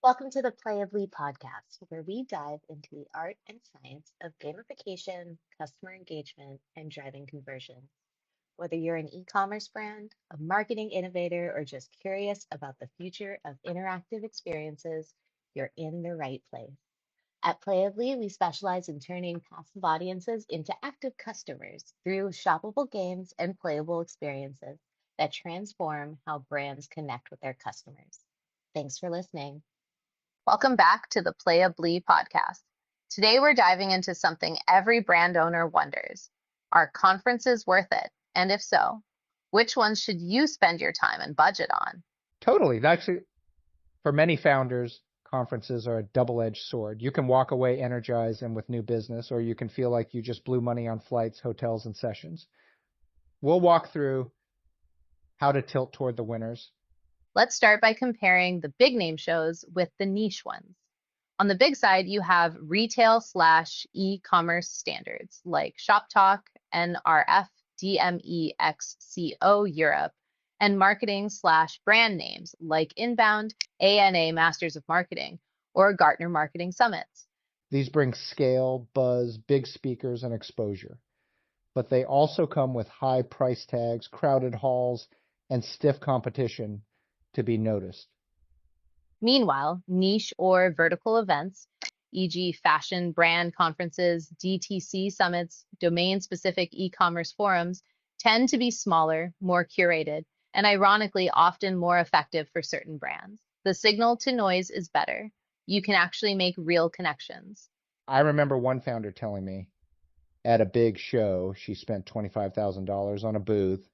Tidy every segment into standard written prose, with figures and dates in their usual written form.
Welcome to the PlayAbly podcast, where we dive into the art and science of gamification, customer engagement, and driving conversion. Whether you're an e-commerce brand, a marketing innovator, or just curious about the future of interactive experiences, you're in the right place. At PlayAbly, we specialize in turning passive audiences into active customers through shoppable games and playable experiences that transform how brands connect with their customers. Thanks for listening. Welcome back to the PlayAbly podcast. Today we're diving into something every brand owner wonders. Are conferences worth it? And if so, which ones should you spend your time and budget on? Totally. Actually, for many founders, conferences are a double-edged sword. You can walk away energized and with new business, or you can feel like you just blew money on flights, hotels, and sessions. We'll walk through how to tilt toward the winners. Let's start by comparing the big name shows with the niche ones. On the big side, you have retail/slash e-commerce standards like Shoptalk, NRF, DMEXCO Europe, and marketing/brand names like Inbound, ANA Masters of Marketing, or Gartner Marketing Summits. These bring scale, buzz, big speakers, and exposure. But they also come with high price tags, crowded halls, and stiff competition to be noticed. Meanwhile, niche or vertical events, e.g., fashion brand conferences, DTC summits, domain-specific e-commerce forums, tend to be smaller, more curated, and ironically often more effective for certain brands. The signal to noise is better. You can actually make real connections. I remember one founder telling me at a big show, she spent $25,000 on a booth,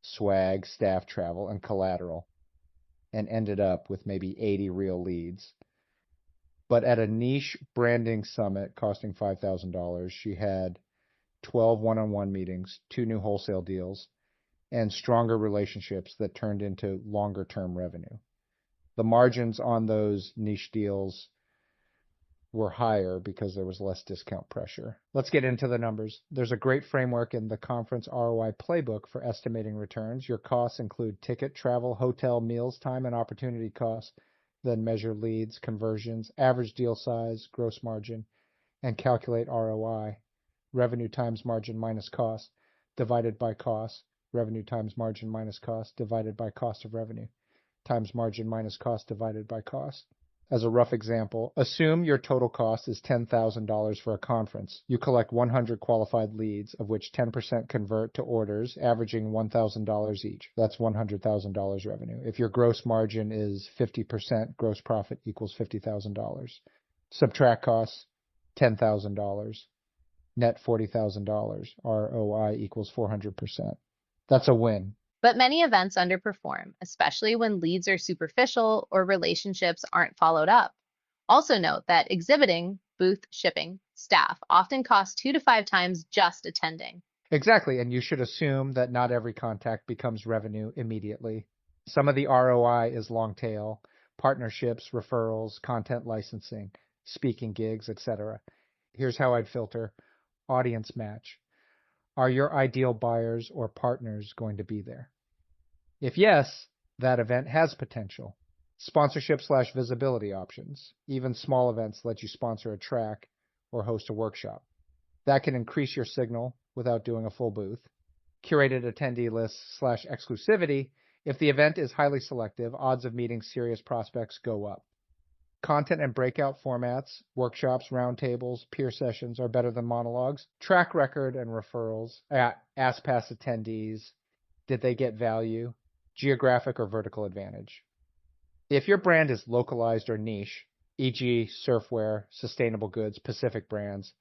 swag, staff travel, and collateral, and ended up with maybe 80 real leads. But at a niche branding summit costing $5,000, she had 12 one-on-one meetings, 2 new wholesale deals, and stronger relationships that turned into longer-term revenue. The margins on those niche deals were higher because there was less discount pressure. Let's get into the numbers. There's a great framework in the conference ROI playbook for estimating returns. Your costs include ticket, travel, hotel, meals, time, and opportunity costs. Then measure leads, conversions, average deal size, gross margin, and calculate ROI. Revenue times margin minus cost divided by cost. Revenue times margin minus cost divided by cost of revenue times margin minus cost divided by cost. As a rough example, assume your total cost is $10,000 for a conference. You collect 100 qualified leads, of which 10% convert to orders, averaging $1,000 each. That's $100,000 revenue. If your gross margin is 50%, gross profit equals $50,000. Subtract costs, $10,000. Net $40,000. ROI equals 400%. That's a win. But many events underperform, especially when leads are superficial or relationships aren't followed up. Also note that exhibiting, booth shipping, staff often costs 2 to 5 times just attending. Exactly, and you should assume that not every contact becomes revenue immediately. Some of the ROI is long tail, partnerships, referrals, content licensing, speaking gigs, etc. Here's how I'd filter: audience match. Are your ideal buyers or partners going to be there? If yes, that event has potential. Sponsorship/visibility options. Even small events let you sponsor a track or host a workshop. That can increase your signal without doing a full booth. Curated attendee lists/exclusivity. If the event is highly selective, odds of meeting serious prospects go up. Content and breakout formats, workshops, roundtables, peer sessions are better than monologues. Track record and referrals. Ask past attendees. Did they get value? Geographic or vertical advantage. If your brand is localized or niche, e.g. surfwear, sustainable goods, Pacific brands,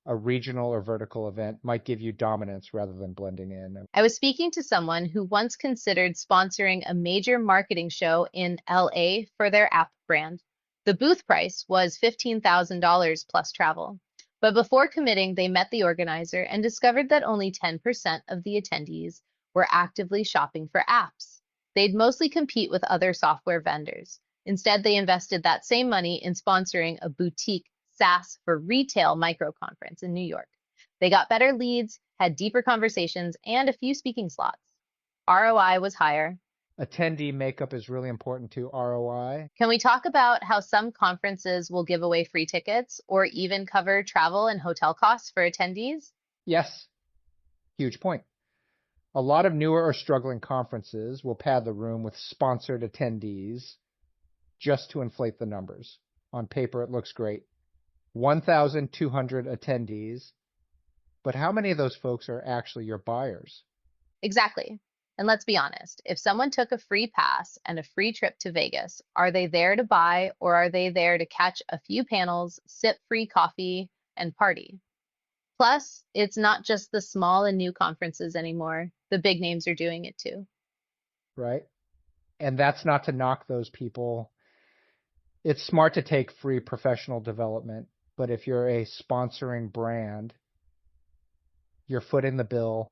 a regional or vertical event might give you dominance rather than blending in. I was speaking to someone who once considered sponsoring a major marketing show in LA for their app brand. The booth price was $15,000 plus travel. But before committing, they met the organizer and discovered that only 10% of the attendees were actively shopping for apps. They'd mostly compete with other software vendors. Instead, they invested that same money in sponsoring a boutique SaaS for retail micro conference in New York. They got better leads, had deeper conversations, and a few speaking slots. ROI was higher, Attendee makeup is really important to ROI. Can we talk about how some conferences will give away free tickets or even cover travel and hotel costs for attendees? Yes, huge point. A lot of newer or struggling conferences will pad the room with sponsored attendees just to inflate the numbers. On paper, it looks great. 1,200 attendees, but how many of those folks are actually your buyers? Exactly. And let's be honest, if someone took a free pass and a free trip to Vegas, are they there to buy or are they there to catch a few panels, sip free coffee, and party? Plus, it's not just the small and new conferences anymore. The big names are doing it too. Right? And that's not to knock those people. It's smart to take free professional development, but if you're a sponsoring brand, you're footing the bill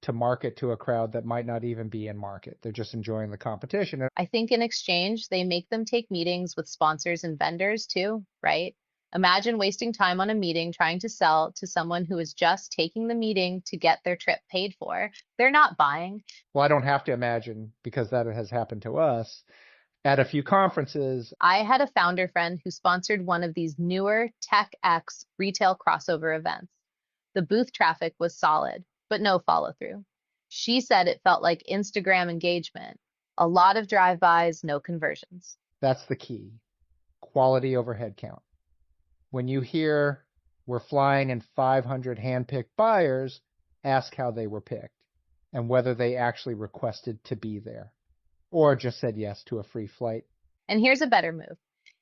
to market to a crowd that might not even be in market. They're just enjoying the competition. I think in exchange, they make them take meetings with sponsors and vendors too, right? Imagine wasting time on a meeting trying to sell to someone who is just taking the meeting to get their trip paid for. They're not buying. Well, I don't have to imagine because that has happened to us at a few conferences. I had a founder friend who sponsored one of these newer TechX retail crossover events. The booth traffic was solid, but no follow through. She said it felt like Instagram engagement. A lot of drive-bys, no conversions. That's the key. Quality over head count. When you hear we're flying in 500 handpicked buyers, ask how they were picked and whether they actually requested to be there or just said yes to a free flight. And here's a better move.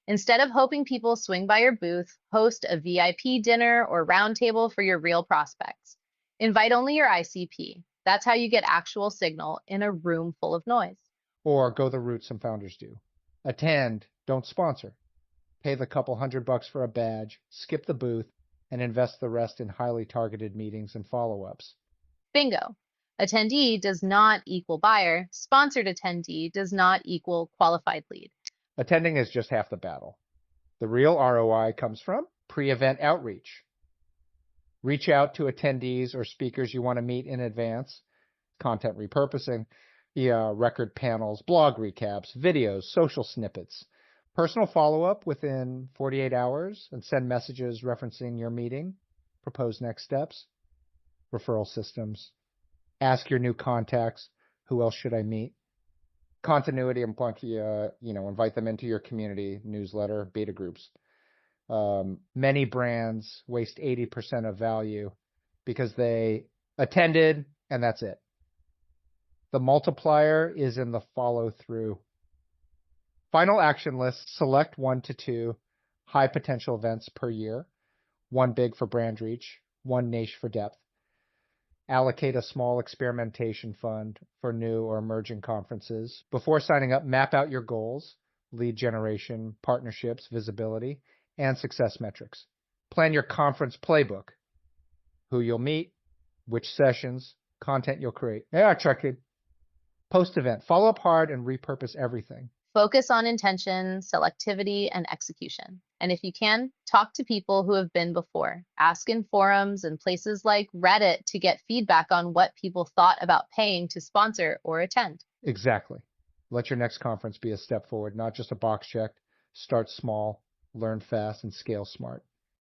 Instead of hoping people swing by your booth, host a VIP dinner or roundtable for your real prospects. Invite only your ICP. That's how you get actual signal in a room full of noise. Or go the route some founders do. Attend, don't sponsor. Pay the couple $100 for a badge, skip the booth, and invest the rest in highly targeted meetings and follow-ups. Bingo. Attendee does not equal buyer. Sponsored attendee does not equal qualified lead. Attending is just half the battle. The real ROI comes from pre-event outreach. Reach out to attendees or speakers you want to meet in advance, content repurposing, record panels, blog recaps, videos, social snippets, personal follow-up within 48 hours, and send messages referencing your meeting, propose next steps, referral systems, ask your new contacts, who else should I meet? Continuity and invite them into your community newsletter, beta groups. Many brands waste 80% of value because they attended and that's it. The multiplier is in the follow through. Final action list, select 1 to 2 high potential events per year, 1 big for brand reach, 1 niche for depth. Allocate a small experimentation fund for new or emerging conferences. Before signing up, map out your goals, lead generation, partnerships, visibility, and success metrics. Plan your conference playbook, who you'll meet, which sessions, content you'll create. Yeah, check it. Post-event, follow up hard and repurpose everything. Focus on intention, selectivity, and execution. And if you can, talk to people who have been before. Ask in forums and places like Reddit to get feedback on what people thought about paying to sponsor or attend. Exactly. Let your next conference be a step forward, not just a box check. Start small, learn fast, and scale smart.